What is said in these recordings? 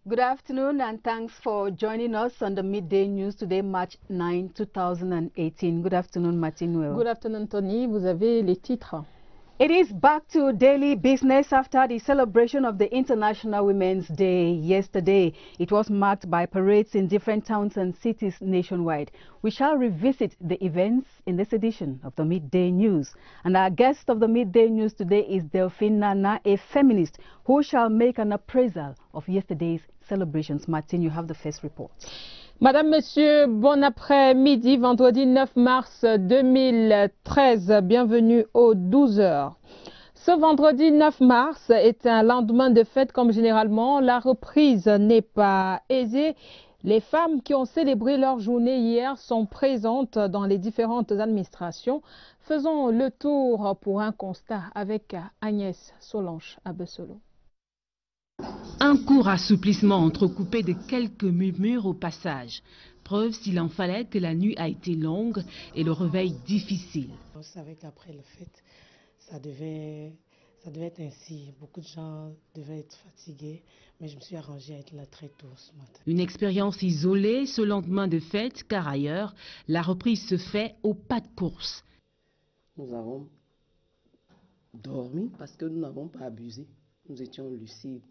Good afternoon and thanks for joining us on the Midday News today, March 9, 2018. Good afternoon, Martin. Good afternoon, Tony. Vous avez les titres. It is back to daily business after the celebration of the International Women's Day yesterday. It was marked by parades in different towns and cities nationwide. We shall revisit the events in this edition of the Midday News. And our guest of the Midday News today is Delphine Nana, a feminist, who shall make an appraisal of yesterday's celebrations. Martin, you have the first report. Madame, Monsieur, bon après-midi, vendredi 9 mars 2013. Bienvenue aux 12 heures. Ce vendredi 9 mars est un lendemain de fête comme généralement. La reprise n'est pas aisée. Les femmes qui ont célébré leur journée hier sont présentes dans les différentes administrations. Faisons le tour pour un constat avec Agnès Solange Abessolo. Un court assouplissement entrecoupé de quelques murmures au passage. Preuve s'il en fallait que la nuit a été longue et le réveil difficile. On savait qu'après la fête, ça devait être ainsi. Beaucoup de gens devaient être fatigués, mais je me suis arrangée à être là très tôt ce matin. Une expérience isolée ce lendemain de fête, car ailleurs, la reprise se fait au pas de course. Nous avons dormi parce que nous n'avons pas abusé. Nous étions lucides.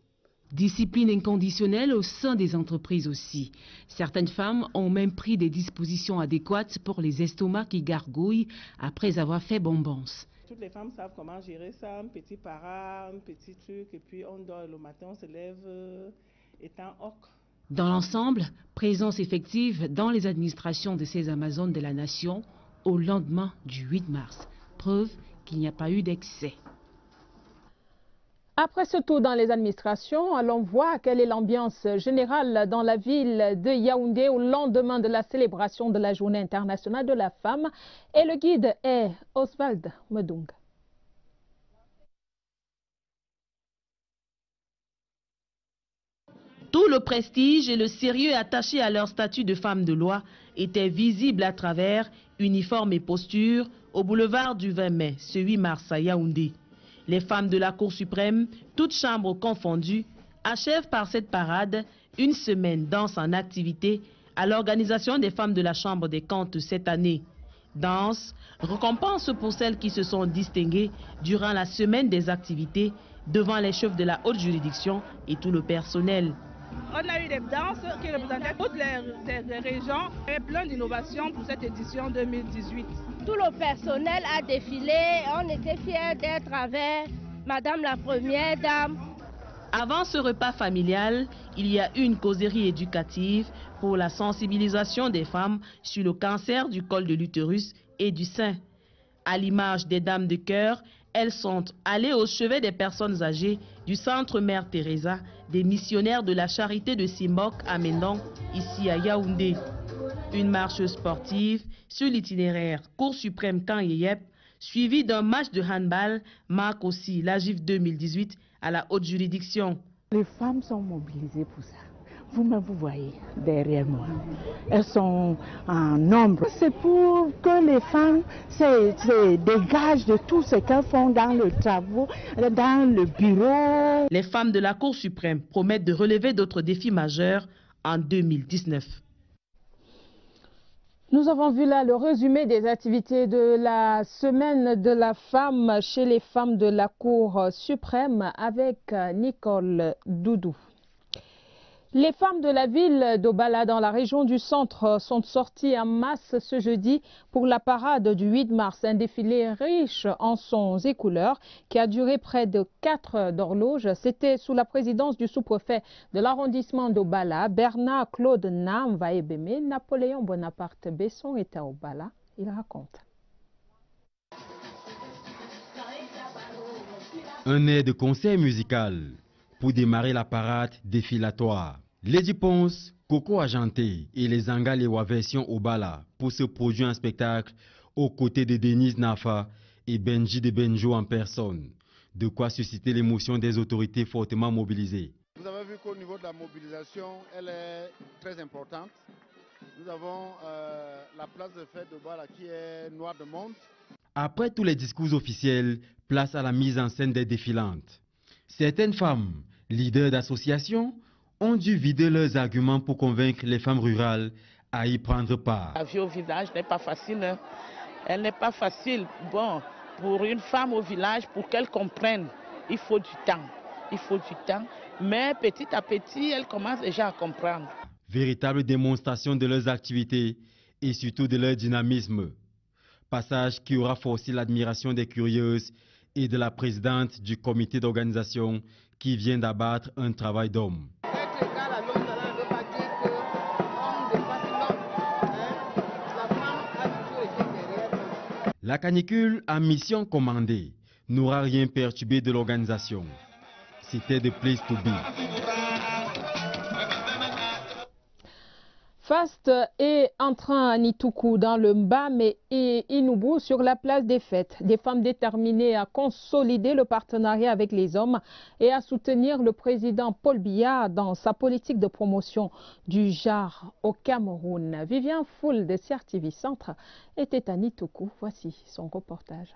Discipline inconditionnelle au sein des entreprises aussi. Certaines femmes ont même pris des dispositions adéquates pour les estomacs qui gargouillent après avoir fait bombance. Toutes les femmes savent comment gérer ça, un petit para, un petit truc, et puis on dort le matin, on se lève étant ocre. Dans l'ensemble, présence effective dans les administrations de ces Amazones de la nation au lendemain du 8 mars. Preuve qu'il n'y a pas eu d'excès. Après ce tour dans les administrations, allons voir quelle est l'ambiance générale dans la ville de Yaoundé au lendemain de la célébration de la Journée internationale de la femme. Et le guide est Oswald Medung. Tout le prestige et le sérieux attachés à leur statut de femme de loi étaient visibles à travers uniformes et postures au boulevard du 20 mai, ce 8 mars à Yaoundé. Les femmes de la Cour suprême, toutes chambres confondues, achèvent par cette parade une semaine danse en activité à l'organisation des femmes de la Chambre des comptes cette année. Danse, récompense pour celles qui se sont distinguées durant la semaine des activités devant les chefs de la haute juridiction et tout le personnel. On a eu des danses qui représentaient toutes les régions et plein d'innovations pour cette édition 2018. Tout le personnel a défilé, on était fiers d'être avec Madame la Première Dame. Avant ce repas familial, il y a eu une causerie éducative pour la sensibilisation des femmes sur le cancer du col de l'utérus et du sein. À l'image des dames de cœur, elles sont allées au chevet des personnes âgées du centre Mère Teresa, des missionnaires de la charité de Simbok à Mendong, ici à Yaoundé. Une marche sportive sur l'itinéraire Cour suprême Kanyeyep, suivie d'un match de handball, marque aussi la GIF 2018 à la haute juridiction. Les femmes sont mobilisées pour ça. Vous-même, vous voyez derrière moi. Elles sont en nombre. C'est pour que les femmes se dégagent de tout ce qu'elles font dans le travail, dans le bureau. Les femmes de la Cour suprême promettent de relever d'autres défis majeurs en 2019. Nous avons vu là le résumé des activités de la semaine de la femme chez les femmes de la Cour suprême avec Nicole Doudou. Les femmes de la ville d'Obala dans la région du centre sont sorties en masse ce jeudi pour la parade du 8 mars, un défilé riche en sons et couleurs qui a duré près de 4 heures d'horloge. C'était sous la présidence du sous-préfet de l'arrondissement d'Obala, Bernard Claude Namvaebeme. Napoléon Bonaparte Besson était à Obala. Il raconte. Un air de concert musical pour démarrer la parade défilatoire. Lady Ponce, Coco Argenté et les Angalewa version Obala pour se produire un spectacle aux côtés de Denise Nafa et Benji de Benjo en personne. De quoi susciter l'émotion des autorités fortement mobilisées. Vous avez vu qu'au niveau de la mobilisation, elle est très importante. Nous avons la place de fête d'Obala qui est noire de monde. Après tous les discours officiels, place à la mise en scène des défilantes. Certaines femmes, leaders d'associations, ont dû vider leurs arguments pour convaincre les femmes rurales à y prendre part. La vie au village n'est pas facile. Hein. Elle n'est pas facile. Bon, pour une femme au village, pour qu'elle comprenne, il faut du temps. Il faut du temps. Mais petit à petit, elle commence déjà à comprendre. Véritable démonstration de leurs activités et surtout de leur dynamisme. Passage qui aura forcé l'admiration des curieuses et de la présidente du comité d'organisation qui vient d'abattre un travail d'homme. La canicule à mission commandée n'aura rien perturbé de l'organisation. C'était the place to be. Faste est entrant à Nituku dans le Mbame et Inubu sur la place des fêtes. Des femmes déterminées à consolider le partenariat avec les hommes et à soutenir le président Paul Biya dans sa politique de promotion du genre au Cameroun. Vivian Foul de CRTV Centre était à Nituku. Voici son reportage.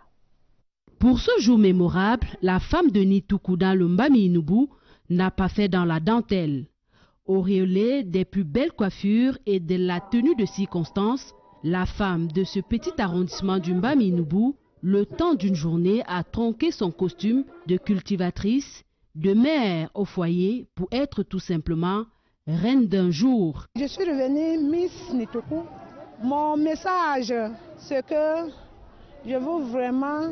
Pour ce jour mémorable, la femme de Nituku dans le Mbame Inubu n'a pas fait dans la dentelle. Auréolée des plus belles coiffures et de la tenue de circonstance, la femme de ce petit arrondissement du Mbame Inubu, le temps d'une journée, a tronqué son costume de cultivatrice, de mère au foyer pour être tout simplement reine d'un jour. Je suis devenue Miss Nituku. Mon message, c'est que je veux vraiment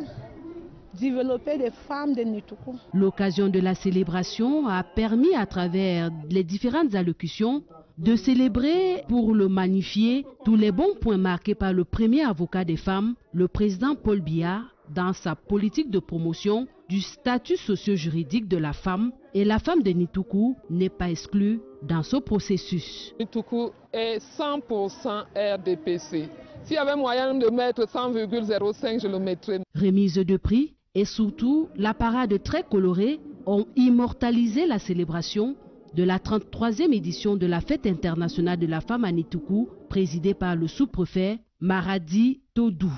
développer des femmes de Nituku. L'occasion de la célébration a permis à travers les différentes allocutions de célébrer pour le magnifier tous les bons points marqués par le premier avocat des femmes, le président Paul Biya, dans sa politique de promotion du statut socio-juridique de la femme, et la femme de Nituku n'est pas exclue dans ce processus. Nituku est 100% RDPC. S'il y avait moyen de mettre 100,05, je le mettrais. Remise de prix et surtout la parade très colorée ont immortalisé la célébration de la 33e édition de la Fête internationale de la femme à Nituku, présidée par le sous-préfet Maradi Todou.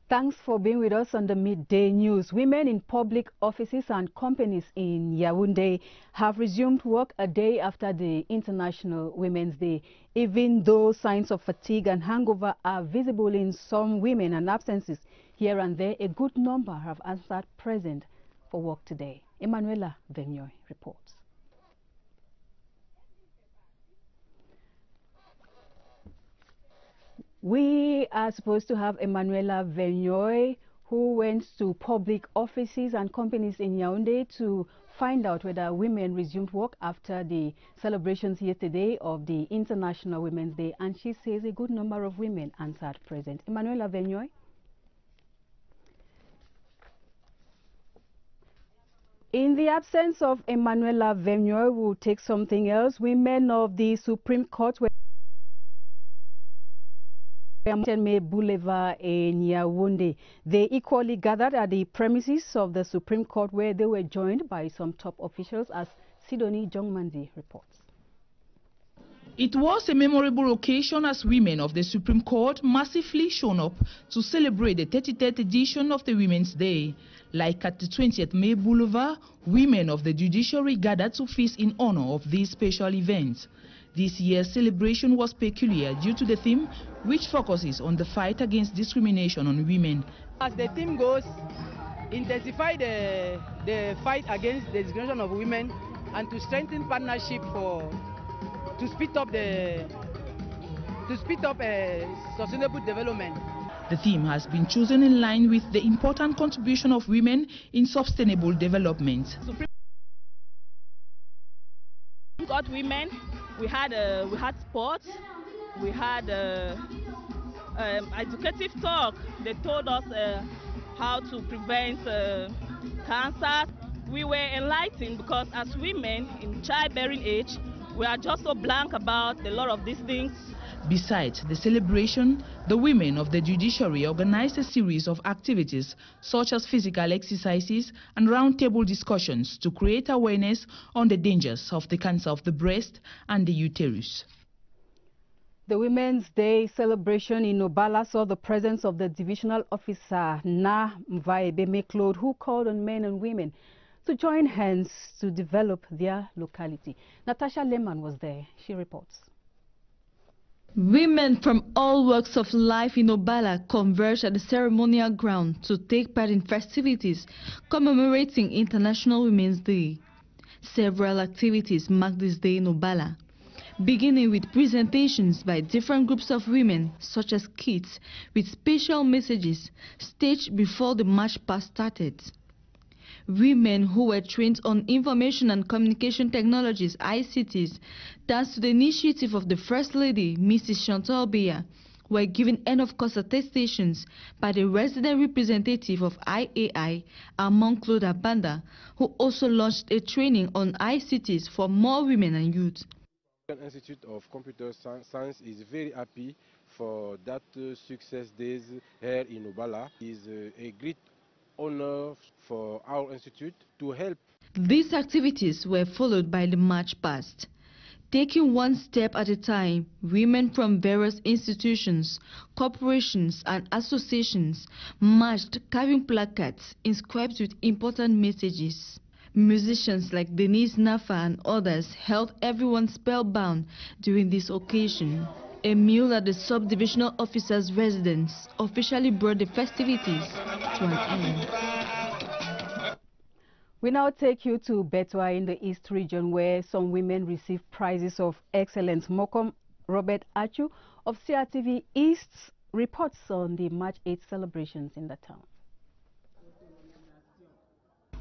Thanks for being with us on the Midday News. Women in public offices and companies in Yaoundé have resumed work a day after the International Women's Day. Even though signs of fatigue and hangover are visible in some women and absences here and there, a good number have answered present for work today. Emanuela Venyoy reports. We are supposed to have Emanuela Venyoy, who went to public offices and companies in Yaoundé to find out whether women resumed work after the celebrations yesterday of the International Women's Day. And she says a good number of women answered present. Emanuela Venyoy. In the absence of Emanuela Venyoy, we'll take something else. Women of the Supreme Court were Boulevard in Yaoundé. They equally gathered at the premises of the Supreme Court, where they were joined by some top officials, as Sidonie Jongmandi reports. It was a memorable occasion as women of the Supreme Court massively shown up to celebrate the 33rd edition of the Women's Day. Like at the 20th May Boulevard, women of the judiciary gathered to feast in honor of this special event. This year's celebration was peculiar due to the theme, which focuses on the fight against discrimination on women. As the theme goes, intensify the fight against the discrimination of women and to strengthen partnership to speed up sustainable development. The theme has been chosen in line with the important contribution of women in sustainable development. Got women. We had sports, we had educative talk. They told us how to prevent cancer. We were enlightened because as women in childbearing age, we are just so blank about a lot of these things. Besides the celebration, the women of the judiciary organized a series of activities such as physical exercises and roundtable discussions to create awareness on the dangers of the cancer of the breast and the uterus. The Women's Day celebration in Obala saw the presence of the divisional officer Na Mvaebe Meklod, who called on men and women to join hands to develop their locality. Natasha Lehman was there. She reports. Women from all walks of life in Obala converged at the ceremonial ground to take part in festivities commemorating International Women's Day. Several activities mark this day in Obala, beginning with presentations by different groups of women, such as kids, with special messages staged before the march past started. Women who were trained on Information and Communication Technologies, ICTs, thanks to the initiative of the First Lady, Mrs. Chantal Biya, were given end-of-course attestations by the resident representative of IAI, Amon Claude Abanda, who also launched a training on ICTs for more women and youth. The Institute of Computer Science is very happy for that success days here in Obala. It is a great honor for our institute to help. These activities were followed by the march past. Taking one step at a time, women from various institutions, corporations and associations marched carrying placards inscribed with important messages. Musicians like Denise Nafa and others held everyone spellbound during this occasion. A meal at the sub-divisional officer's residence officially brought the festivities to an end. We now take you to Betwa in the East region, where some women received prizes of excellence. Mokom Robert Achu of CRTV East reports on the March 8th celebrations in the town.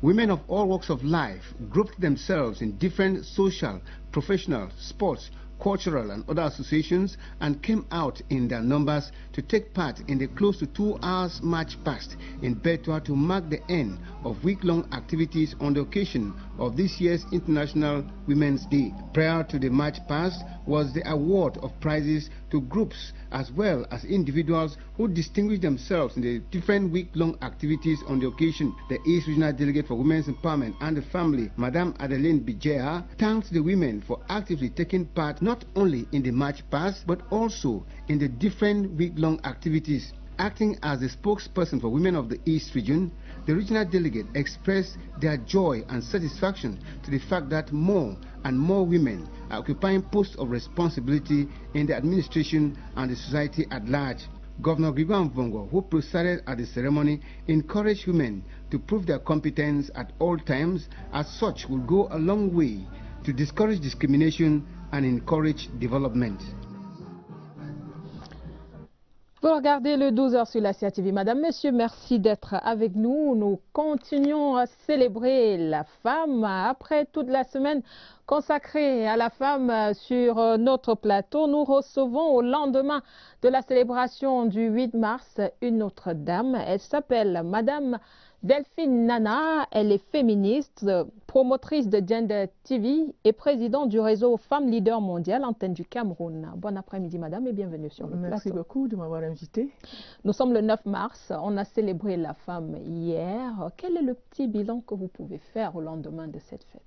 Women of all walks of life grouped themselves in different social, professional, sports, cultural and other associations and came out in their numbers to take part in the close to 2 hours march past in Betwa to mark the end of week-long activities on the occasion of this year's International Women's Day. Prior to the march past was the award of prizes to groups as well as individuals who distinguished themselves in the different week-long activities on the occasion. The East Regional Delegate for Women's Empowerment and the Family, Madame Adeline Bijea, thanked the women for actively taking part not only in the march past but also in the different week-long activities. Acting as the spokesperson for women of the East region, the regional delegate expressed their joy and satisfaction to the fact that more and more women are occupying posts of responsibility in the administration and the society at large. Governor Gregoire Mvongo, who presided at the ceremony, encouraged women to prove their competence at all times, as such will go a long way to discourage discrimination and encourage development. Vous regardez le 12h sur la CRTV. Madame, Monsieur, merci d'être avec nous. Nous continuons à célébrer la femme après toute la semaine consacrée à la femme sur notre plateau. Nous recevons au lendemain de la célébration du 8 mars une autre dame. Elle s'appelle Madame Delphine Nana, elle est féministe, promotrice de Gender TV et présidente du réseau Femmes Leaders Mondiales, antenne du Cameroun. Bon après-midi madame et bienvenue sur le plateau. Merci beaucoup de m'avoir invité. Nous sommes le 9 mars, on a célébré la femme hier. Quel est le petit bilan que vous pouvez faire au lendemain de cette fête?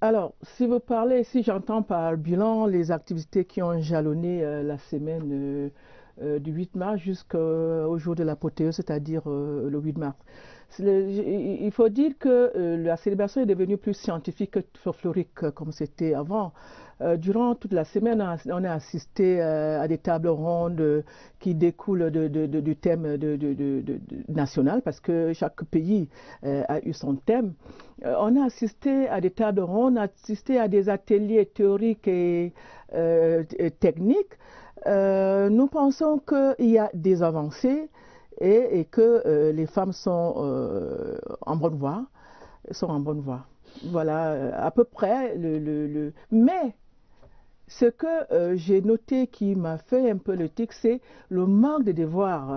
Alors, si j'entends par bilan les activités qui ont jalonné la semaine du 8 mars jusqu'au jour de l'apothéose, c'est-à-dire le 8 mars. Il faut dire que la célébration est devenue plus scientifique que folklorique comme c'était avant. Durant toute la semaine, on a assisté à des tables rondes qui découlent du thème national, parce que chaque pays a eu son thème. On a assisté à des tables rondes, on a assisté à des ateliers théoriques et techniques. Nous pensons qu'il y a des avancées et que les femmes sont en bonne voie. Voilà à peu près mais ce que j'ai noté qui m'a fait un peu le tic, c'est le manque de devoirs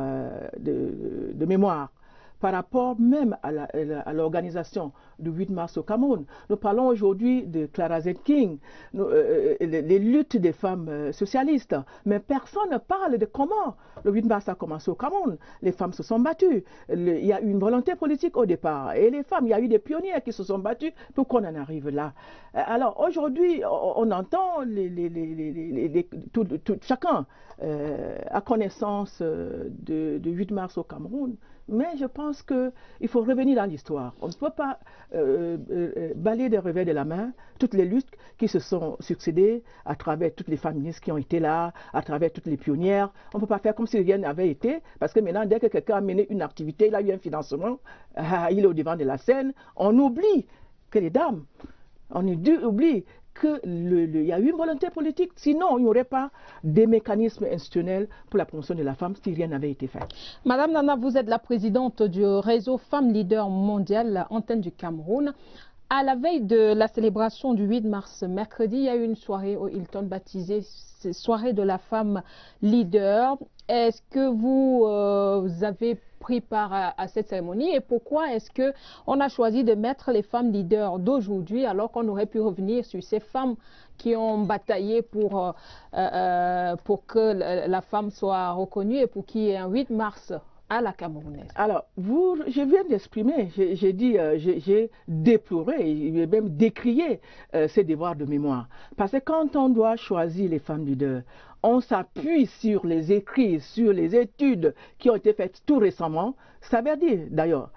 de mémoire par rapport même à l'organisation du 8 mars au Cameroun. Nous parlons aujourd'hui de Clara Zetkin, les luttes des femmes socialistes, mais personne ne parle de comment le 8 mars a commencé au Cameroun. Les femmes se sont battues, il y a eu une volonté politique au départ, et les femmes, il y a eu des pionnières qui se sont battues pour qu'on en arrive là. Alors aujourd'hui, on entend chacun a connaissance du 8 mars au Cameroun, Mais je pense qu'il faut revenir dans l'histoire. On ne peut pas balayer des revers de la main toutes les luttes qui se sont succédées à travers toutes les féministes qui ont été là, à travers toutes les pionnières. On ne peut pas faire comme si rien n'avait été, parce que maintenant, dès que quelqu'un a mené une activité, il a eu un financement, il est au devant de la scène, on oublie que les dames, on oublie qu'il y a eu une volonté politique, sinon il n'y aurait pas des mécanismes institutionnels pour la promotion de la femme si rien n'avait été fait. Madame Nana, vous êtes la présidente du réseau Femmes Leaders Mondial, antenne du Cameroun. À la veille de la célébration du 8 mars, mercredi, il y a eu une soirée au Hilton baptisée Soirée de la femme leader. Est-ce que vous avez pris part à cette cérémonie et pourquoi est-ce qu'on a choisi de mettre les femmes leaders d'aujourd'hui alors qu'on aurait pu revenir sur ces femmes qui ont bataillé pour que la femme soit reconnue et pour qu'il y ait un 8 mars à la Camerounaise? Alors, je viens d'exprimer, j'ai déploré, et même décrié ces devoirs de mémoire. Parce que quand on doit choisir les femmes leaders, on s'appuie sur les écrits, sur les études qui ont été faites tout récemment. Ça veut dire, d'ailleurs,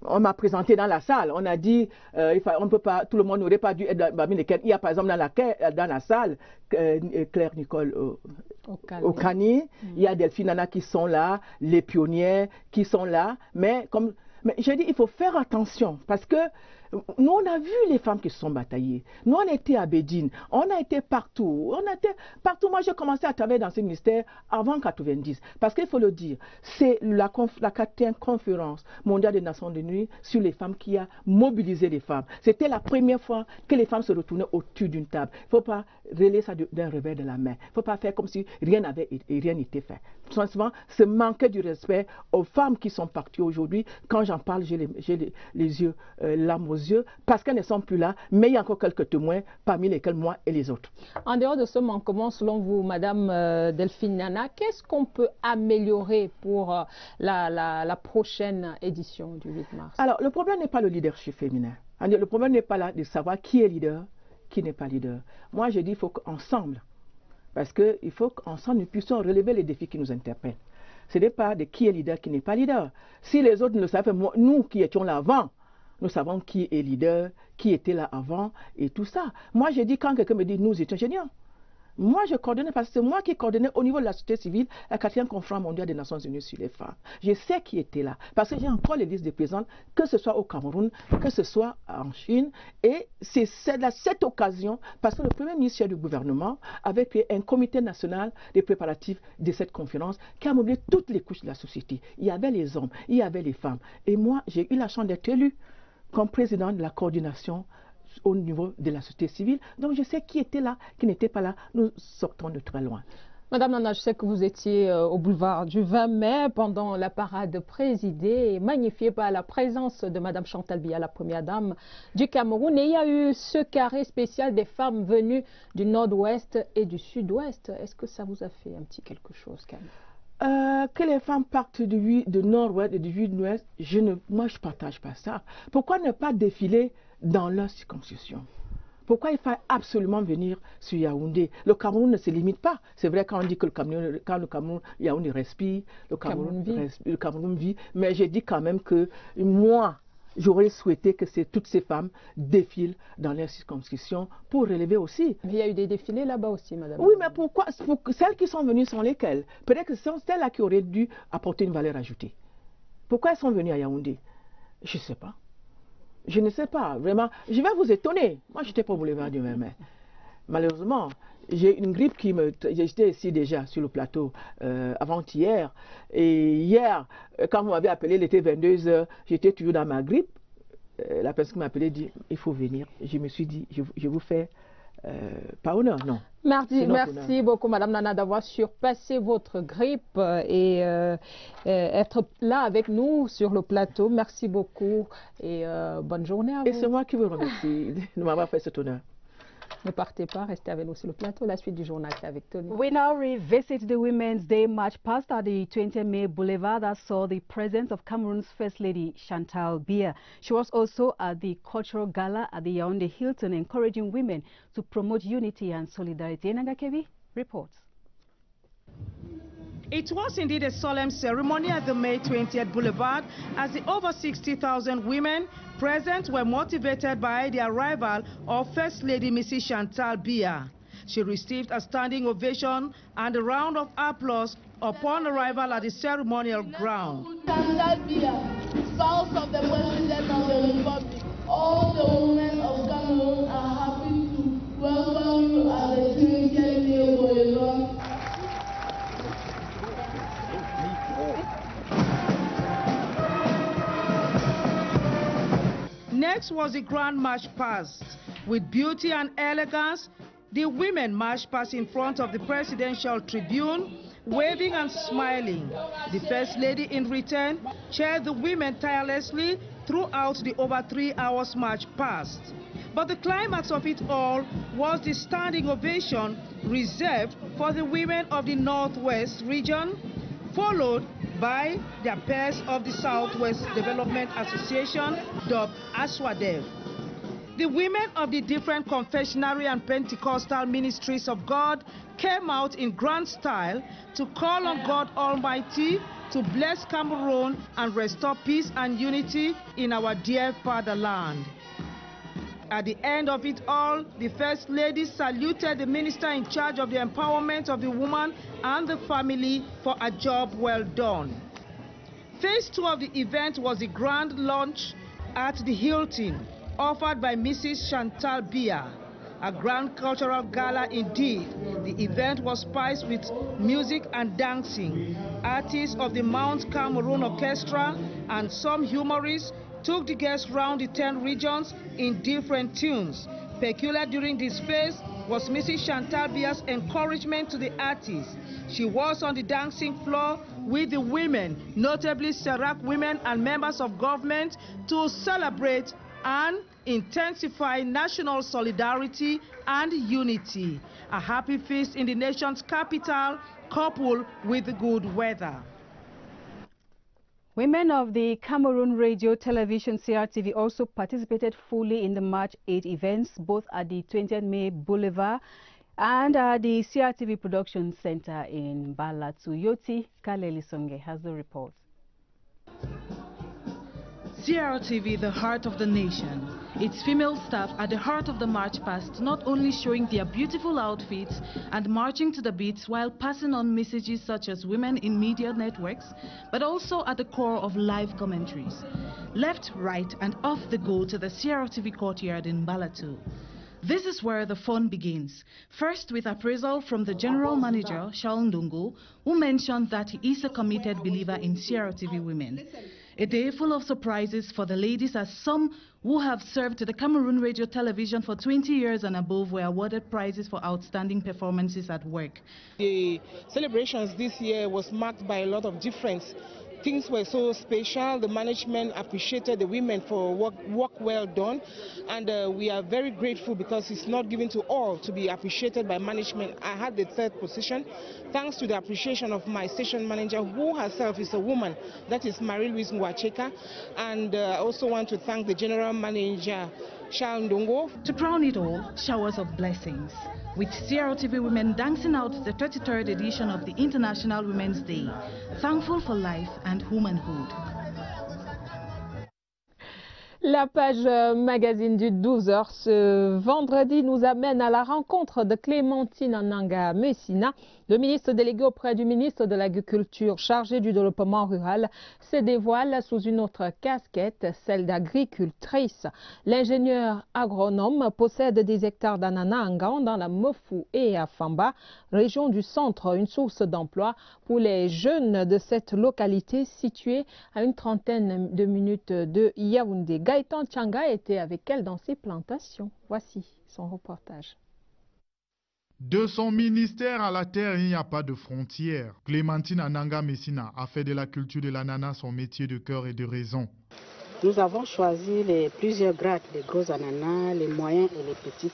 on m'a présenté dans la salle, on a dit, on ne peut pas, tout le monde n'aurait pas dû être parmi lesquels. Il y a par exemple dans la salle, Claire Nicole Okani, il y a Delphine Nana qui sont là, les pionnières qui sont là, mais j'ai dit, il faut faire attention, parce que nous, on a vu les femmes qui se sont bataillées. Nous, on était à Bédine, on a été partout. Moi, j'ai commencé à travailler dans ce ministère avant 90. Parce qu'il faut le dire, c'est la 4e conférence mondiale des Nations Unies sur les femmes qui a mobilisé les femmes. C'était la première fois que les femmes se retournaient autour d'une table. Il ne faut pas relayer ça d'un revers de la main. Il ne faut pas faire comme si rien n'était fait. Souvent, ce manque du respect aux femmes qui sont parties aujourd'hui. Quand j'en parle, j'ai les yeux, l'âme aux yeux, parce qu'elles ne sont plus là, mais il y a encore quelques témoins, parmi lesquels moi et les autres. En dehors de ce manquement, selon vous, Madame Delphine Nana, qu'est-ce qu'on peut améliorer pour la prochaine édition du 8 mars? Alors, le problème n'est pas le leadership féminin. Le problème n'est pas là de savoir qui est leader, qui n'est pas leader. Moi, je dis qu'il faut qu'ensemble, parce qu'il faut qu'ensemble nous puissions relever les défis qui nous interpellent. Ce n'est pas de qui est leader, qui n'est pas leader. Si les autres ne le savent, nous qui étions là avant, nous savons qui est leader, qui était là avant et tout ça. Moi, j'ai dit, quand quelqu'un me dit nous étions géniaux, moi, je coordonnais, parce que c'est moi qui coordonnais au niveau de la société civile la 4e conférence mondiale des Nations Unies sur les femmes. Je sais qui était là, parce que j'ai encore les listes des présentes, que ce soit au Cameroun, que ce soit en Chine. Et c'est à cette occasion, parce que le premier ministre du gouvernement avait créé un comité national des préparatifs de cette conférence qui a mobilisé toutes les couches de la société. Il y avait les hommes, il y avait les femmes. Et moi, j'ai eu la chance d'être élue comme président de la coordination au niveau de la société civile. Donc je sais qui était là, qui n'était pas là. Nous sortons de très loin. Madame Nana, je sais que vous étiez au boulevard du 20 mai pendant la parade présidée et magnifiée par la présence de Madame Chantal Biya, la première dame du Cameroun. Et il y a eu ce carré spécial des femmes venues du nord-ouest et du sud-ouest. Est-ce que ça vous a fait un petit quelque chose, Camille? Que les femmes partent du nord-ouest et du sud-ouest, moi je ne partage pas ça. Pourquoi ne pas défiler dans leur circonscription? Pourquoi il faut absolument venir sur Yaoundé? Le Cameroun ne se limite pas. C'est vrai quand on dit que le Cameroun, Yaoundé respire, le Cameroun vit. Mais j'ai dit quand même que moi, j'aurais souhaité que toutes ces femmes défilent dans leur circonscription pour relever aussi. Mais il y a eu des défilés là-bas aussi, madame. Oui, mais pourquoi? Celles qui sont venues sont lesquelles? Peut-être que ce sont celles-là qui auraient dû apporter une valeur ajoutée. Pourquoi elles sont venues à Yaoundé? Je ne sais pas. Je ne sais pas, vraiment. Je vais vous étonner. Moi, je n'étais pas au boulevard du même. Malheureusement, j'ai une grippe qui me... J'étais ici déjà sur le plateau avant-hier. Et hier, quand vous m'avez appelé, il était 22 h, j'étais toujours dans ma grippe. La personne qui m'a appelé dit, il faut venir. Je me suis dit, je vous fais pas honneur, non. Merci beaucoup, Madame Nana, d'avoir surpassé votre grippe et être là avec nous sur le plateau. Merci beaucoup et bonne journée à vous. Et c'est moi qui vous remercie de m'avoir fait cet honneur. Ne partez pas, restez avec nous sur le plateau. La suite du journal, c'est avec Tony. We now revisit the Women's Day march past at the 20th May Boulevard that saw the presence of Cameroon's First Lady, Chantal Biya. She was also at the cultural gala at the Yaoundé Hilton, encouraging women to promote unity and solidarity. Nanga Kevi reports. It was indeed a solemn ceremony at the May 20th Boulevard as the over 60,000 women present were motivated by the arrival of First Lady Mrs. Chantal Biya. She received a standing ovation and a round of applause upon arrival at the ceremonial ground. Chantal Biya, spouse of the President of the Republic, all the women of Cameroon are happy to welcome you at the 20th May Boulevard. Next was the Grand March Past. With beauty and elegance, the women marched past in front of the presidential tribune, waving and smiling. The First Lady in return cheered the women tirelessly throughout the over 3 hours march past. But the climax of it all was the standing ovation reserved for the women of the Northwest region, followed by their peers of the Southwest Development Association, dubbed ASWADEV. The women of the different confessionary and Pentecostal ministries of God came out in grand style to call on God Almighty to bless Cameroon and restore peace and unity in our dear fatherland. At the end of it all, the First Lady saluted the minister in charge of the empowerment of the woman and the family for a job well done. Phase 2 of the event was the grand launch at the Hilton, offered by Mrs. Chantal Biya. A grand cultural gala indeed. The event was spiced with music and dancing. Artists of the Mount Cameroon Orchestra and some humorists took the guests round the 10 regions in different tunes. Peculiar during this phase was Mrs. Chantal Biya's encouragement to the artists. She was on the dancing floor with the women, notably Serac women and members of government, to celebrate and intensify national solidarity and unity. A happy feast in the nation's capital, coupled with good weather. Women of the Cameroon Radio Television CRTV also participated fully in the March 8 events, both at the 20th May Boulevard and at the CRTV Production Center in Balatu. Yoti Kaleli Songe has the report. CRTV, the heart of the nation. Its female staff at the heart of the march past, not only showing their beautiful outfits and marching to the beats while passing on messages such as women in media networks, but also at the core of live commentaries. Left, right and off the go to the CRTV courtyard in Balatu. This is where the fun begins. First with appraisal from the general manager, Charles Ndongo, who mentioned that he is a committed believer in CRTV women. A day full of surprises for the ladies, as some who have served the Cameroon Radio Television for 20 years and above were awarded prizes for outstanding performances at work. The celebrations this year was marked by a lot of difference. Things were so special. The management appreciated the women for work well done, and we are very grateful because it's not given to all to be appreciated by management. I had the 3rd position thanks to the appreciation of my station manager, who herself is a woman, that is Marie-Louise Ngwacheka, and I also want to thank the general manager, Charles Ndongo. To crown it all, showers of blessings, with CRTV women dancing out the 33rd edition of the International Women's Day, thankful for life and womanhood. La page magazine du 12h ce vendredi nous amène à la rencontre de Clémentine Ananga Messina. Le ministre délégué auprès du ministre de l'Agriculture chargé du développement rural se dévoile sous une autre casquette, celle d'agricultrice. L'ingénieur agronome possède des hectares d'ananas en Gand dans la Mofou et à Famba, région du centre, une source d'emploi pour les jeunes de cette localité située à une trentaine de minutes de Yaoundé. Gaëtan Tchanga était avec elle dans ses plantations. Voici son reportage. De son ministère à la terre, il n'y a pas de frontières. Clémentine Ananga Messina a fait de la culture de l'ananas son métier de cœur et de raison. Nous avons choisi plusieurs grades, les gros ananas, les moyens et les petits.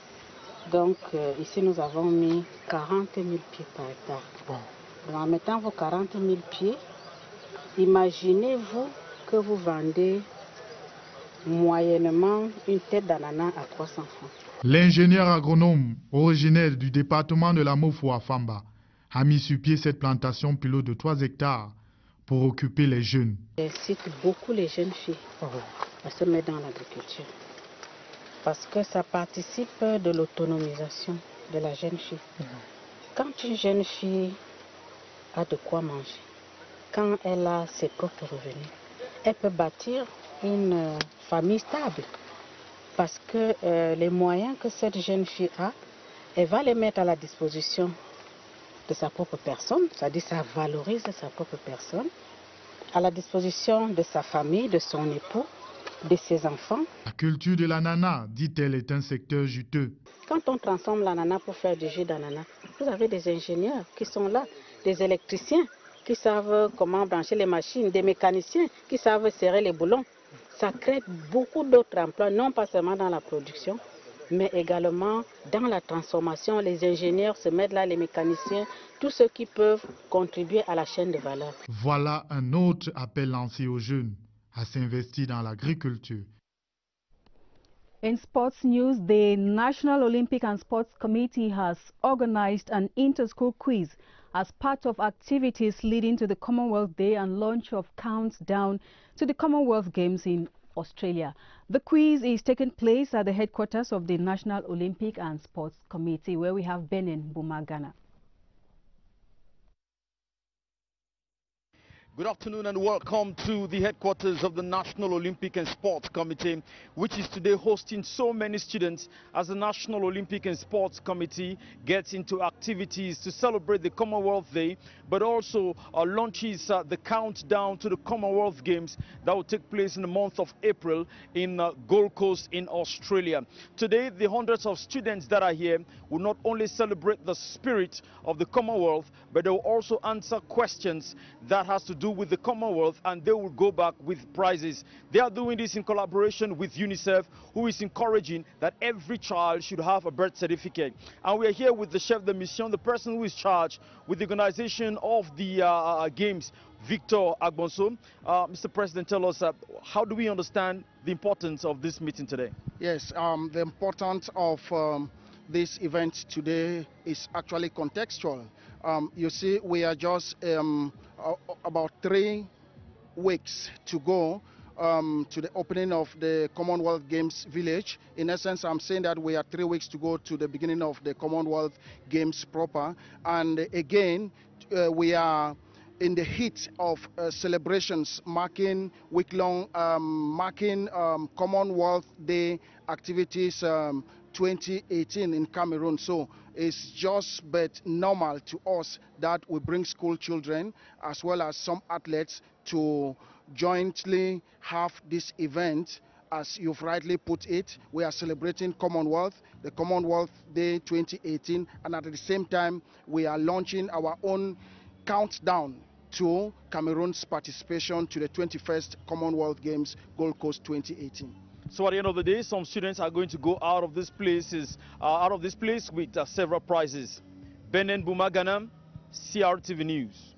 Donc ici nous avons mis 40 000 pieds par hectare. Donc, en mettant vos 40 000 pieds, imaginez-vous que vous vendez moyennement une tête d'ananas à 300 francs. L'ingénieur agronome, originaire du département de la Mofou à Famba, a mis sur pied cette plantation pilote de 3 hectares pour occuper les jeunes. J'incite beaucoup les jeunes filles à se mettre dans l'agriculture parce que ça participe de l'autonomisation de la jeune fille. Quand une jeune fille a de quoi manger, quand elle a ses propres revenus, elle peut bâtir une famille stable parce que les moyens que cette jeune fille a, elle va les mettre à la disposition de sa propre personne, c'est-à-dire ça valorise sa propre personne, à la disposition de sa famille, de son époux, de ses enfants. La culture de l'ananas, dit-elle, est un secteur juteux. Quand on transforme l'ananas pour faire du jus d'ananas, vous avez des ingénieurs qui sont là, des électriciens qui savent comment brancher les machines, des mécaniciens qui savent serrer les boulons. Ça crée beaucoup d'autres emplois, non pas seulement dans la production, mais également dans la transformation. Les ingénieurs se mettent là, les mécaniciens, tous ceux qui peuvent contribuer à la chaîne de valeur. Voilà un autre appel lancé aux jeunes à s'investir dans l'agriculture. In sports news, the National Olympic and Sports Committee has organized an inter-school quiz as part of activities leading to the Commonwealth Day and launch of countdown to the Commonwealth Games in Australia. The quiz is taking place at the headquarters of the National Olympic and Sports Committee, where we have Benin Bumagana. Good afternoon and welcome to the headquarters of the National Olympic and Sports Committee, which is today hosting so many students as the National Olympic and Sports Committee gets into activities to celebrate the Commonwealth Day, but also launches the countdown to the Commonwealth Games that will take place in the month of April in Gold Coast in Australia. Today, the hundreds of students that are here will not only celebrate the spirit of the Commonwealth, but they will also answer questions that has to do with the Commonwealth, and they will go back with prizes. They are doing this in collaboration with UNICEF, who is encouraging that every child should have a birth certificate. And we are here with the chef de mission, the person who is charged with the organization of the games, Victor Agbonso. Mr. President, tell us, how do we understand the importance of this meeting today? Yes, the importance of this event today is actually contextual. You see, we are just about 3 weeks to go to the opening of the Commonwealth Games Village. In essence, I'm saying that we are 3 weeks to go to the beginning of the Commonwealth Games proper. And again, we are in the heat of celebrations marking week-long, Commonwealth Day activities 2018 in Cameroon. So it's just but normal to us that we bring school children as well as some athletes to jointly have this event. As you've rightly put it, we are celebrating Commonwealth, the Commonwealth Day 2018, and at the same time we are launching our own countdown to Cameroon's participation to the 21st Commonwealth Games Gold Coast 2018. So at the end of the day, some students are going to go out of this place with several prizes. Benin Bumagana, CRTV News.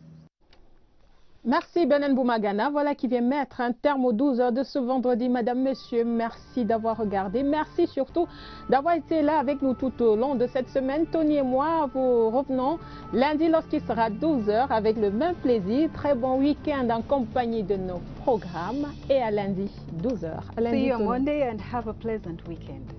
Merci Benin Boumagana, voilà qui vient mettre un terme aux 12 heures de ce vendredi. Madame, Monsieur, merci d'avoir regardé. Merci surtout d'avoir été là avec nous tout au long de cette semaine. Tony et moi, vous revenons lundi lorsqu'il sera 12 heures avec le même plaisir. Très bon week-end en compagnie de nos programmes et à lundi 12 heures. À lundi, See you on Tony. Monday and have a pleasant weekend.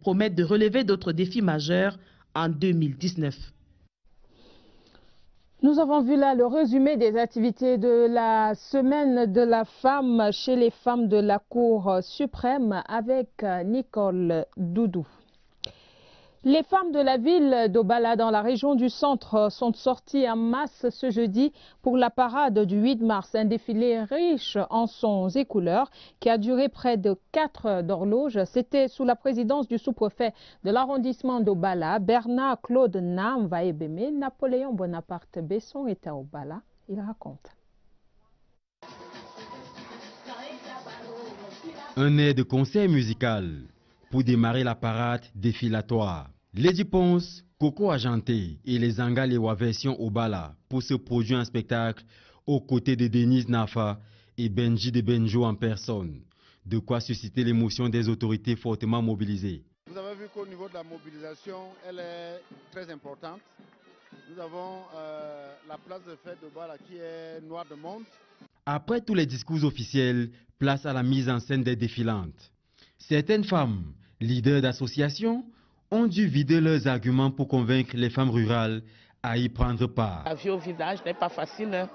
Promettent de relever d'autres défis majeurs en 2019. Nous avons vu là le résumé des activités de la semaine de la femme chez les femmes de la Cour suprême avec Nicole Doudou. Les femmes de la ville d'Obala dans la région du centre sont sorties en masse ce jeudi pour la parade du 8 mars, un défilé riche en sons et couleurs qui a duré près de 4 heures d'horloge. C'était sous la présidence du sous-préfet de l'arrondissement d'Obala, Bernard Claude Namvaebeme. Napoléon Bonaparte Besson était à Obala. Il raconte. Un air de concert musical pour démarrer la parade défilatoire. Lady Ponce, Coco Ajanté et les Angalewa version Obala pour se produire un spectacle aux côtés de Denise Nafa et Benji de Benjo en personne. De quoi susciter l'émotion des autorités fortement mobilisées. Vous avez vu qu'au niveau de la mobilisation, elle est très importante. Nous avons la place de fête d'Obala qui est noire de monde. Après tous les discours officiels, place à la mise en scène des défilantes. Certaines femmes, leaders d'associations, ont dû vider leurs arguments pour convaincre les femmes rurales à y prendre part. La vie au village n'est pas facile. Hein.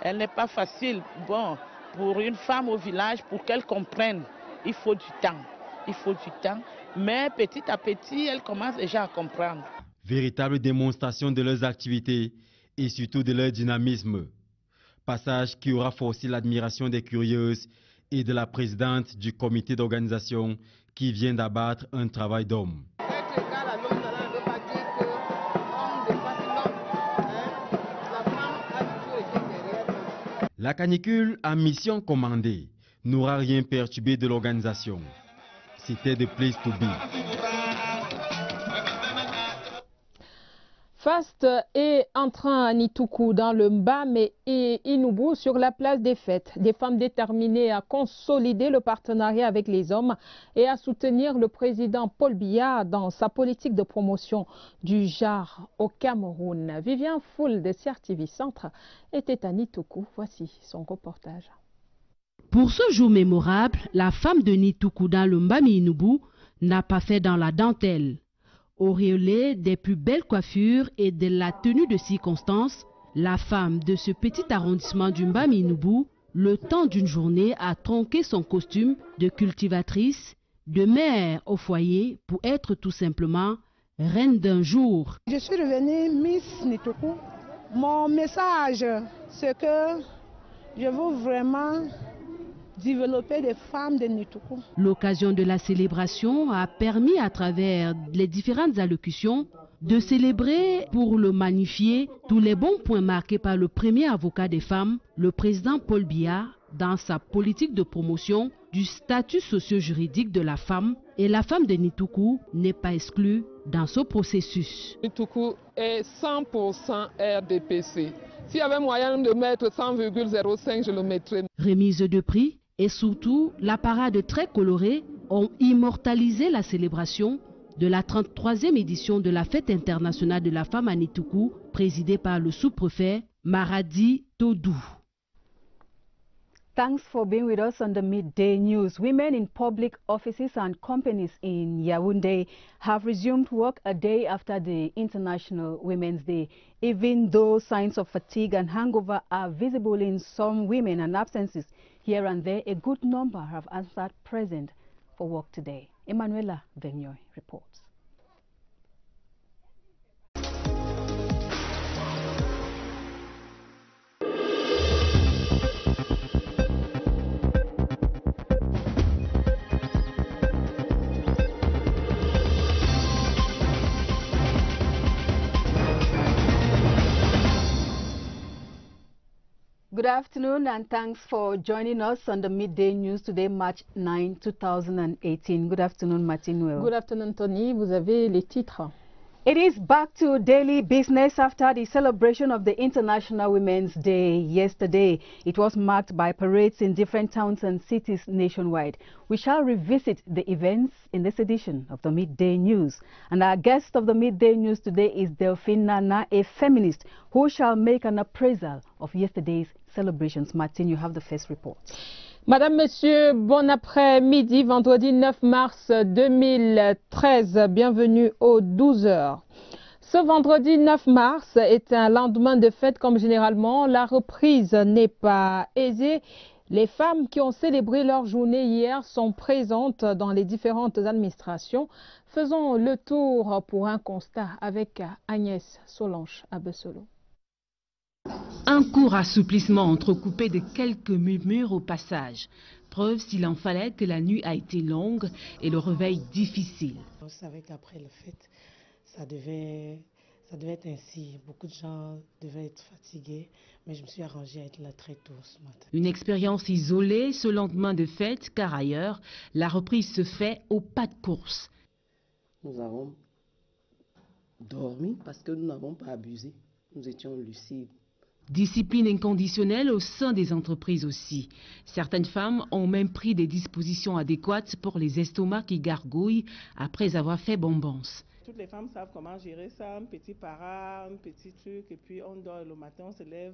Elle n'est pas facile. Bon, pour une femme au village, pour qu'elle comprenne, il faut du temps. Il faut du temps. Mais petit à petit, elle commence déjà à comprendre. Véritable démonstration de leurs activités et surtout de leur dynamisme. Passage qui aura forcé l'admiration des curieuses et de la présidente du comité d'organisation qui vient d'abattre un travail d'homme. La canicule à mission commandée n'aura rien perturbé de l'organisation. C'était the place to be. Faste est en train à Nituku dans le Mbam et Inubu sur la place des fêtes. Des femmes déterminées à consolider le partenariat avec les hommes et à soutenir le président Paul Biya dans sa politique de promotion du genre au Cameroun. Vivian Foul de CRTV Centre était à Nituku. Voici son reportage. Pour ce jour mémorable, la femme de Nituku dans le Mbam Inubu n'a pas fait dans la dentelle. Auréolée des plus belles coiffures et de la tenue de circonstance, la femme de ce petit arrondissement du Mbam Inubu, le temps d'une journée, a tronqué son costume de cultivatrice, de mère au foyer pour être tout simplement reine d'un jour. Je suis revenue Miss Nituku. Mon message, c'est que je veux vraiment développer des femmes de Nituku. L'occasion de la célébration a permis à travers les différentes allocutions de célébrer pour le magnifier tous les bons points marqués par le premier avocat des femmes, le président Paul Biya, dans sa politique de promotion du statut socio-juridique de la femme, et la femme de Nituku n'est pas exclue dans ce processus. Nituku est 100% RDPC. S'il y avait moyen de mettre 100,05, je le mettrais. Remise de prix et surtout la parade très colorée ont immortalisé la célébration de la 33e édition de la Fête internationale de la femme à Nituku, présidée par le sous-préfet Maradi Todou. Thanks for being with us on the Midday News. Women in public offices and companies in Yaoundé have resumed work a day after the International Women's Day. Even though signs of fatigue and hangover are visible in some women and absences here and there, a good number have answered present for work today. Emanuela Venyoy reports. Good afternoon and thanks for joining us on the Midday News today, March 9, 2018. Good afternoon, Martin Well. Good afternoon, Tony. Vous avez les titres. It is back to daily business after the celebration of the International Women's Day yesterday. It was marked by parades in different towns and cities nationwide. We shall revisit the events in this edition of the Midday News. And our guest of the Midday News today is Delphine Nana, a feminist, who shall make an appraisal of yesterday's celebrations. Martin, you have the first report. Madame, Monsieur, bon après-midi, vendredi 9 mars 2013, bienvenue aux 12 heures. Ce vendredi 9 mars est un lendemain de fête comme généralement. La reprise n'est pas aisée. Les femmes qui ont célébré leur journée hier sont présentes dans les différentes administrations. Faisons le tour pour un constat avec Agnès Solange Abessolo. Un court assouplissement entrecoupé de quelques murmures au passage. Preuve s'il en fallait que la nuit a été longue et le réveil difficile. On savait qu'après la fête, ça devait être ainsi. Beaucoup de gens devaient être fatigués, mais je me suis arrangée à être là très tôt ce matin. Une expérience isolée ce lendemain de fête, car ailleurs, la reprise se fait au pas de course. Nous avons dormi parce que nous n'avons pas abusé. Nous étions lucides. Discipline inconditionnelle au sein des entreprises aussi. Certaines femmes ont même pris des dispositions adéquates pour les estomacs qui gargouillent après avoir fait bombance. Toutes les femmes savent comment gérer ça, un petit para, un petit truc, et puis on dort le matin, on se lève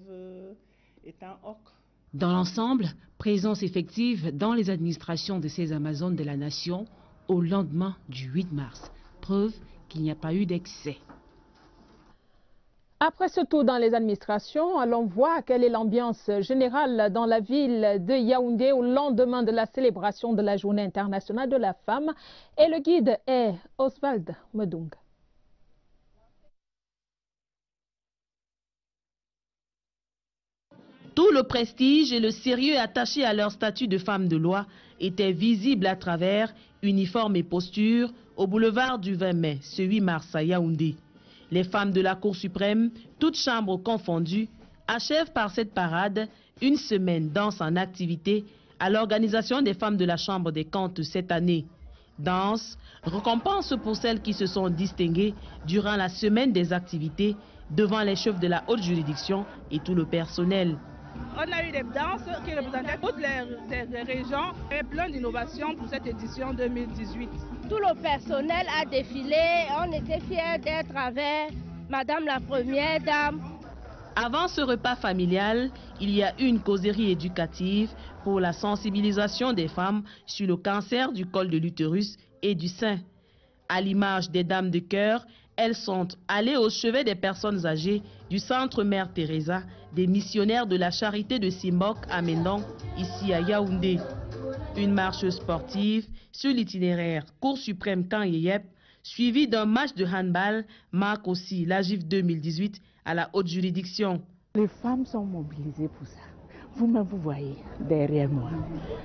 étant ocre. Dans l'ensemble, présence effective dans les administrations de ces Amazones de la nation au lendemain du 8 mars. Preuve qu'il n'y a pas eu d'excès. Après ce tour dans les administrations, allons voir quelle est l'ambiance générale dans la ville de Yaoundé au lendemain de la célébration de la Journée internationale de la femme. Et le guide est Oswald Medung. Tout le prestige et le sérieux attachés à leur statut de femme de loi étaient visibles à travers uniforme et posture au boulevard du 20 mai, ce 8 mars à Yaoundé. Les femmes de la Cour suprême, toutes chambres confondues, achèvent par cette parade une semaine danse en activité à l'organisation des femmes de la Chambre des comptes cette année. Danse, récompense pour celles qui se sont distinguées durant la semaine des activités devant les chefs de la haute juridiction et tout le personnel. On a eu des danses qui représentaient toutes les régions et plein d'innovations pour cette édition 2018. Tout le personnel a défilé, on était fiers d'être avec Madame la Première Dame. Avant ce repas familial, il y a une causerie éducative pour la sensibilisation des femmes sur le cancer du col de l'utérus et du sein. À l'image des dames de cœur, elles sont allées au chevet des personnes âgées du centre Mère Teresa, des missionnaires de la charité de Simbok à Mendong, ici à Yaoundé. Une marche sportive sur l'itinéraire Cour suprême Kanyeyep, suivie d'un match de handball, marque aussi la GIF 2018 à la haute juridiction. Les femmes sont mobilisées pour ça. Vous-même, vous voyez derrière moi.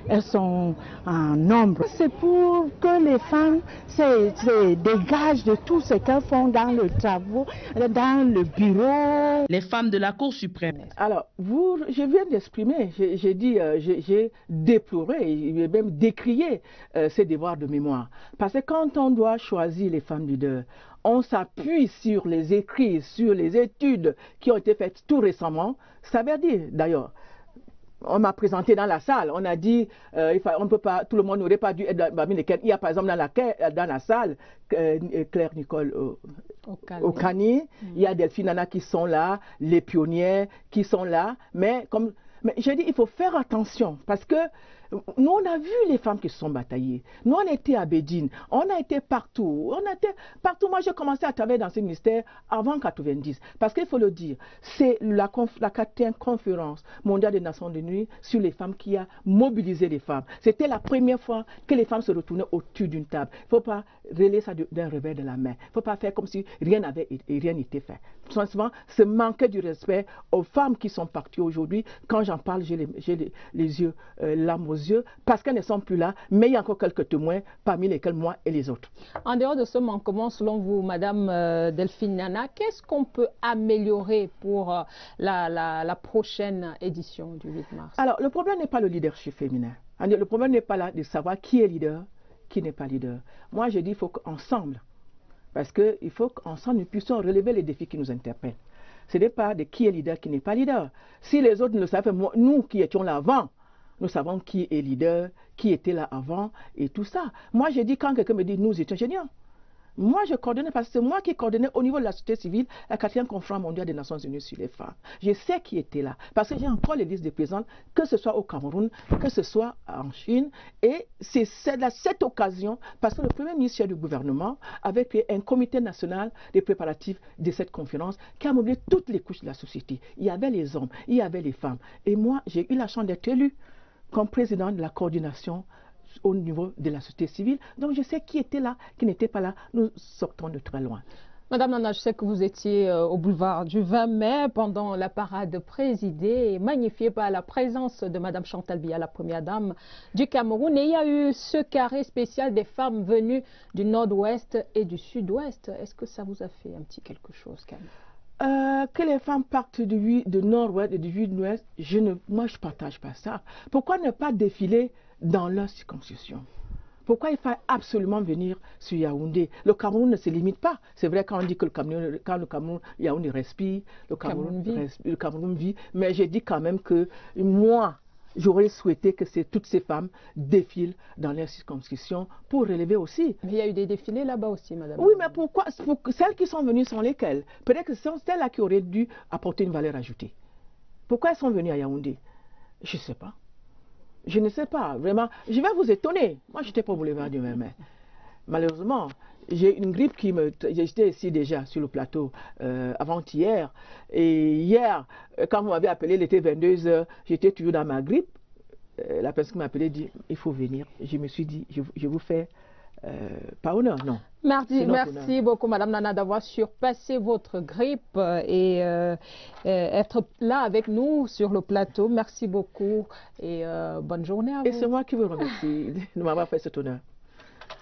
Elles sont en nombre. C'est pour que les femmes se dégagent de tout ce qu'elles font dans le travail, dans le bureau. Les femmes de la Cour suprême. Alors, je viens d'exprimer, j'ai déploré, et même décrié ces devoirs de mémoire. Parce que quand on doit choisir les femmes leaders, on s'appuie sur les écrits, sur les études qui ont été faites tout récemment. Ça veut dire, d'ailleurs, on m'a présenté dans la salle, on a dit, on peut pas, tout le monde n'aurait pas dû être parmi lesquels. Il y a par exemple dans la salle Claire Nicole Okani, il y a Delphine Nana qui sont là, les pionnières qui sont là, mais je dis, il faut faire attention parce que nous, on a vu les femmes qui se sont bataillées. Nous, on a été à Bédine, on a été partout. Moi, j'ai commencé à travailler dans ce ministère avant 90. Parce qu'il faut le dire, c'est la 4e conférence mondiale des Nations Unies sur les femmes qui a mobilisé les femmes. C'était la première fois que les femmes se retournaient au-dessus d'une table. Il ne faut pas relayer ça d'un revers de la main. Il ne faut pas faire comme si rien n'était fait. Souvent, ce manque du respect aux femmes qui sont parties aujourd'hui. Quand j'en parle, j'ai les yeux larmes aux yeux, parce qu'elles ne sont plus là, mais il y a encore quelques témoins, parmi lesquels moi et les autres. En dehors de ce manquement, selon vous, Madame Delphine Nana, qu'est-ce qu'on peut améliorer pour la prochaine édition du 8 mars? Alors, le problème n'est pas le leadership féminin. Le problème n'est pas là de savoir qui est leader, qui n'est pas leader. Moi, je dis qu'il faut qu'ensemble, parce qu'il faut qu'ensemble, nous puissions relever les défis qui nous interpellent. Ce n'est pas de qui est leader, qui n'est pas leader. Si les autres ne le savent pas, nous qui étions là avant, nous savons qui est leader, qui était là avant et tout ça. Moi, je dis, quand quelqu'un me dit nous étions géniaux, moi je coordonnais parce que c'est moi qui coordonnais au niveau de la société civile la 4e conférence mondiale des Nations Unies sur les femmes. Je sais qui était là parce que j'ai encore les listes des présentes, que ce soit au Cameroun, que ce soit en Chine. Et c'est cette occasion, parce que le premier ministre du gouvernement avait créé un comité national des préparatifs de cette conférence qui a mobilisé toutes les couches de la société. Il y avait les hommes, il y avait les femmes. Et moi, j'ai eu la chance d'être élue comme président de la coordination au niveau de la société civile. Donc je sais qui était là, qui n'était pas là. Nous sortons de très loin. Madame Nana, je sais que vous étiez au boulevard du 20 mai pendant la parade présidée et magnifiée par la présence de Madame Chantal Biya, la première dame du Cameroun. Et il y a eu ce carré spécial des femmes venues du nord-ouest et du sud-ouest. Est-ce que ça vous a fait un petit quelque chose, quand même? Que les femmes partent du nord-ouest et du sud-ouest, moi je ne partage pas ça. Pourquoi ne pas défiler dans leur circonscription? Pourquoi il faut absolument venir sur Yaoundé? Le Cameroun ne se limite pas. C'est vrai quand on dit que le Cameroun, Yaoundé respire, le Cameroun vit. Mais j'ai dit quand même que moi, j'aurais souhaité que toutes ces femmes défilent dans leur circonscription pour relever aussi. Mais il y a eu des défilés là-bas aussi, madame. Oui, mais pourquoi? Celles qui sont venues sont lesquelles? Peut-être que ce sont celles-là qui auraient dû apporter une valeur ajoutée. Pourquoi elles sont venues à Yaoundé? Je ne sais pas. Je ne sais pas, vraiment. Je vais vous étonner. Moi, je n'étais pas au boulevard du Mai. Malheureusement, j'ai une grippe qui me... J'étais ici déjà sur le plateau avant-hier. Et hier, quand vous m'avez appelé, il était 22 h, j'étais toujours dans ma grippe. La personne qui m'a appelé dit, il faut venir. Je me suis dit, je vous fais pas honneur, non. Merci beaucoup, Madame Nana, d'avoir surpassé votre grippe et être là avec nous sur le plateau. Merci beaucoup et bonne journée à vous. Et c'est moi qui vous remercie de m'avoir fait cet honneur.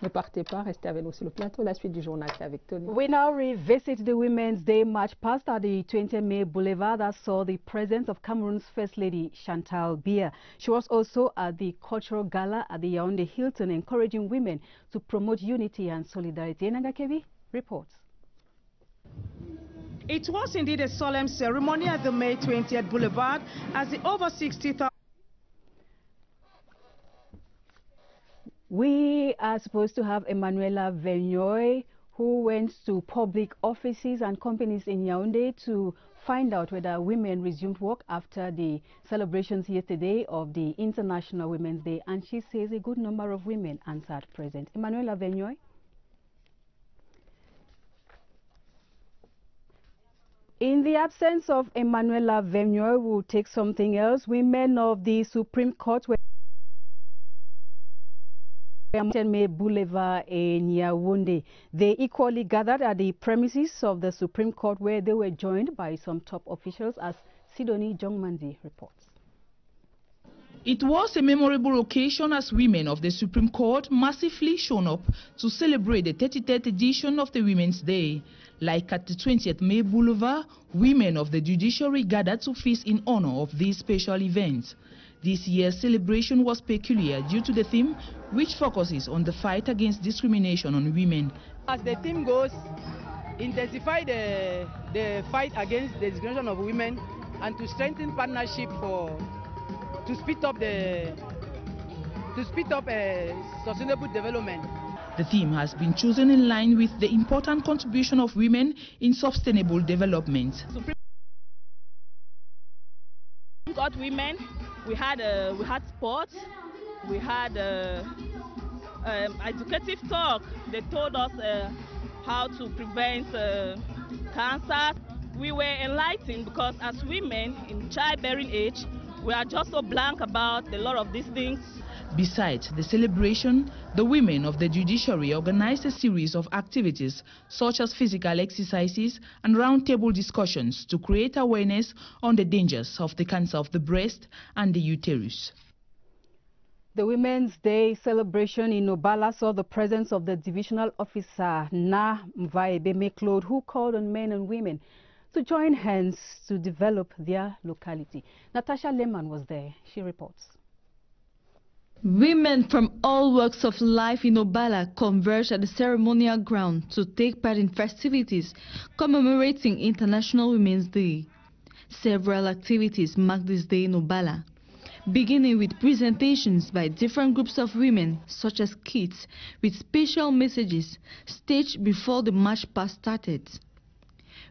Ne partez pas, restez avec nous sur le plateau. La suite du journal, c'est avec Tony. We now revisit the Women's Day march past at the 20th May Boulevard that saw the presence of Cameroon's First Lady, Chantal Biya. She was also at the cultural gala at the Yaoundé Hilton, encouraging women to promote unity and solidarity. Nagakebi reports. It was indeed a solemn ceremony at the May 20th Boulevard as the over 60,000... We are supposed to have Emanuela Vernoy, who went to public offices and companies in Yaoundé to find out whether women resumed work after the celebrations yesterday of the International Women's Day. And she says a good number of women answered present. Emanuela Vernoy. In the absence of Emanuela Vernoy, we'll take something else. Women of the Supreme Court were May Boulevard in Yaoundé. They equally gathered at the premises of the Supreme Court, where they were joined by some top officials, as Sidonie Jongmanzi reports. It was a memorable occasion as women of the Supreme Court massively shown up to celebrate the 33rd edition of the Women's Day. Like at the 20th May Boulevard, women of the judiciary gathered to feast in honor of this special event. This year's celebration was peculiar due to the theme, which focuses on the fight against discrimination on women. As the theme goes, intensify the fight against the discrimination of women and to strengthen partnership to speed up sustainable development. The theme has been chosen in line with the important contribution of women in sustainable development. Got women. We had sports, we had educative talk. They told us how to prevent cancer. We were enlightened because as women in childbearing age, we are just so blank about a lot of these things. Besides the celebration, the women of the judiciary organized a series of activities such as physical exercises and roundtable discussions to create awareness on the dangers of the cancer of the breast and the uterus. The Women's Day celebration in Obala saw the presence of the divisional officer Na Mvaebeme Claude, who called on men and women to join hands to develop their locality. Natasha Lehman was there. She reports. Women from all walks of life in Obala converged at the ceremonial ground to take part in festivities commemorating International Women's Day. Several activities marked this day in Obala, beginning with presentations by different groups of women, such as kids, with special messages staged before the march past started.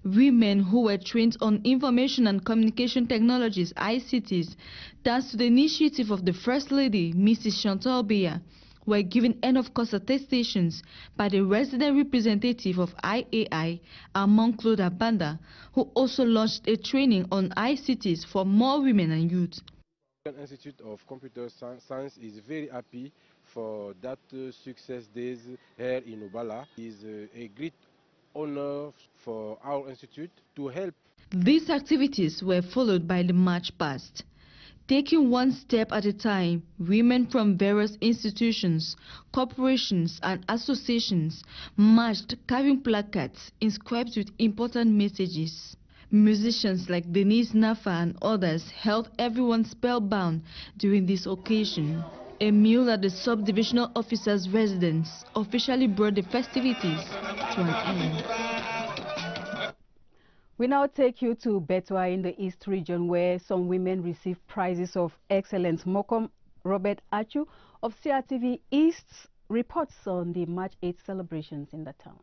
Women who were trained on information and communication technologies, ICTs, thanks to the initiative of the First Lady, Mrs. Chantal Biya, were given end-of-course attestations by the resident representative of IAI, Armand Claude Abanda, who also launched a training on ICTs for more women and youth. The Institute of Computer Science is very happy for that success days here in Obala. It is a great honor for our institute to help. These activities were followed by the march past. Taking one step at a time, women from various institutions, corporations and associations marched carrying placards inscribed with important messages. Musicians like Denise Nafa and others held everyone spellbound during this occasion. A meal at the sub-divisional officer's residence officially brought the festivities to an end. We now take you to Betwa in the East region, where some women received prizes of excellence. Mokom Robert Achu of CRTV East reports on the March 8th celebrations in the town.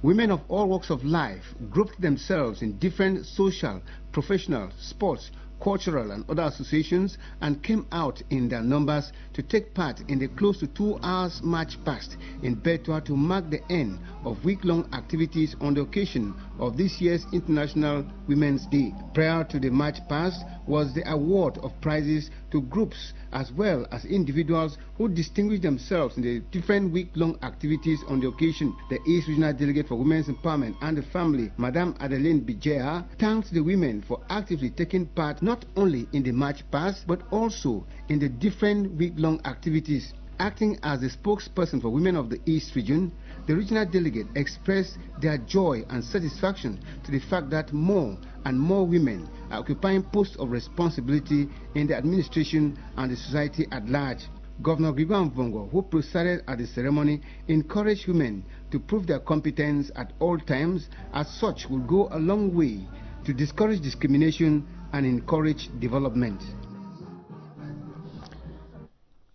Women of all walks of life grouped themselves in different social, professional, sports, cultural and other associations and came out in their numbers to take part in the close to 2 hours march past in Betwa to mark the end of week-long activities on the occasion of this year's International Women's Day. Prior to the march past was the award of prizes to groups as well as individuals who distinguished themselves in the different week-long activities on the occasion. The East Regional Delegate for Women's Empowerment and the Family, Madame Adeline Bijea, thanked the women for actively taking part not only in the march past but also in the different week-long activities. Acting as the spokesperson for women of the East region, the regional delegate expressed their joy and satisfaction to the fact that more and more women are occupying posts of responsibility in the administration and the society at large. Governor Gregoire Mvongo, who presided at the ceremony, encouraged women to prove their competence at all times, as such will go a long way to discourage discrimination and encourage development.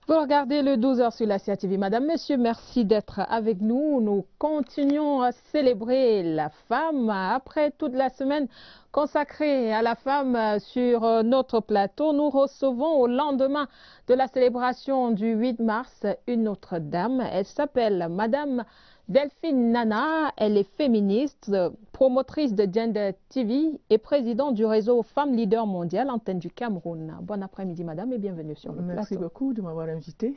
Vous regardez le 12h sur la CRTV. Madame, Monsieur, merci d'être avec nous. Nous continuons à célébrer la femme après toute la semaine consacrée à la femme sur notre plateau. Nous recevons au lendemain de la célébration du 8 mars une autre dame. Elle s'appelle Madame Delphine Nana, elle est féministe, promotrice de Gender TV et présidente du réseau Femmes Leaders Mondiales, antenne du Cameroun. Bon après-midi madame et bienvenue sur le plateau. Merci beaucoup de m'avoir invité.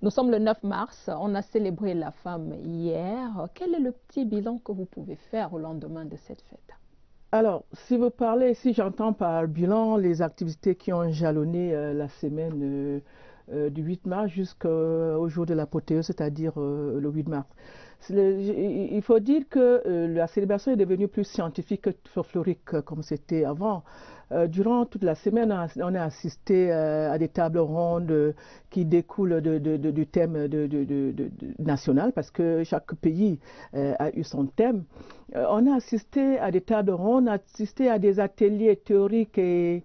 Nous sommes le 9 mars, on a célébré la femme hier. Quel est le petit bilan que vous pouvez faire au lendemain de cette fête? Alors, si j'entends par bilan les activités qui ont jalonné la semaine du 8 mars jusqu'au jour de l'apothéose, c'est-à-dire le 8 mars. Il faut dire que la célébration est devenue plus scientifique que folklorique comme c'était avant. Durant toute la semaine, on a assisté à des tables rondes qui découlent du thème national parce que chaque pays a eu son thème. On a assisté à des tables rondes, on a assisté à des ateliers théoriques et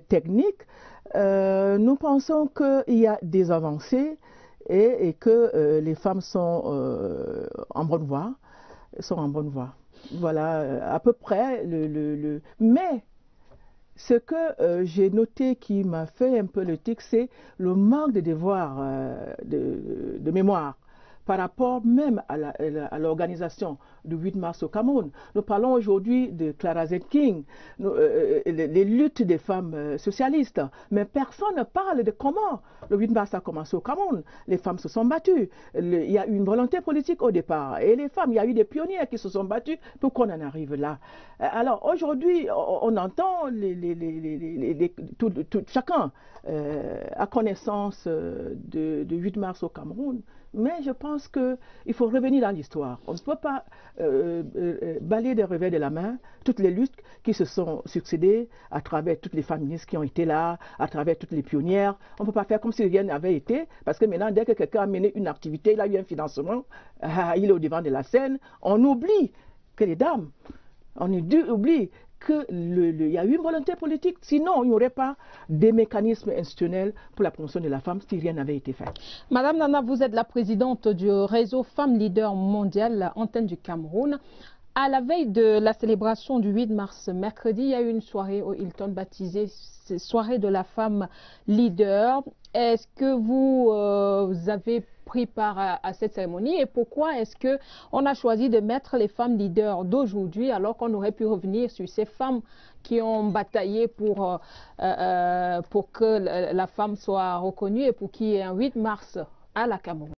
techniques. Nous pensons qu'il y a des avancées et que les femmes sont en bonne voie. Voilà, à peu près. Mais ce que j'ai noté qui m'a fait un peu le tic, c'est le manque de devoirs de mémoire par rapport même à l'organisation du 8 mars au Cameroun. Nous parlons aujourd'hui de Clara Zetkin, les luttes des femmes socialistes, mais personne ne parle de comment le 8 mars a commencé au Cameroun. Les femmes se sont battues, il y a eu une volonté politique au départ, et les femmes, il y a eu des pionnières qui se sont battues pour qu'on en arrive là. Alors aujourd'hui, on entend chacun a connaissance du 8 mars au Cameroun, mais je pense qu'il faut revenir dans l'histoire. On ne peut pas balayer des revers de la main toutes les luttes qui se sont succédées à travers toutes les féministes qui ont été là, à travers toutes les pionnières. On ne peut pas faire comme si rien n'avait été, parce que maintenant, dès que quelqu'un a mené une activité, il a eu un financement, il est au devant de la scène, on oublie que les dames, on oublie qu'il y a eu une volonté politique, sinon il n'y aurait pas des mécanismes institutionnels pour la promotion de la femme si rien n'avait été fait. Madame Nana, vous êtes la présidente du réseau Femmes Leaders Mondiales, antenne du Cameroun. À la veille de la célébration du 8 mars, mercredi, il y a eu une soirée au Hilton baptisée Soirée de la femme leader. Est-ce que vous avez pris part à cette cérémonie et pourquoi est-ce qu'on a choisi de mettre les femmes leaders d'aujourd'hui alors qu'on aurait pu revenir sur ces femmes qui ont bataillé pour que la femme soit reconnue et pour qu'il y ait un 8 mars à la Cameroun?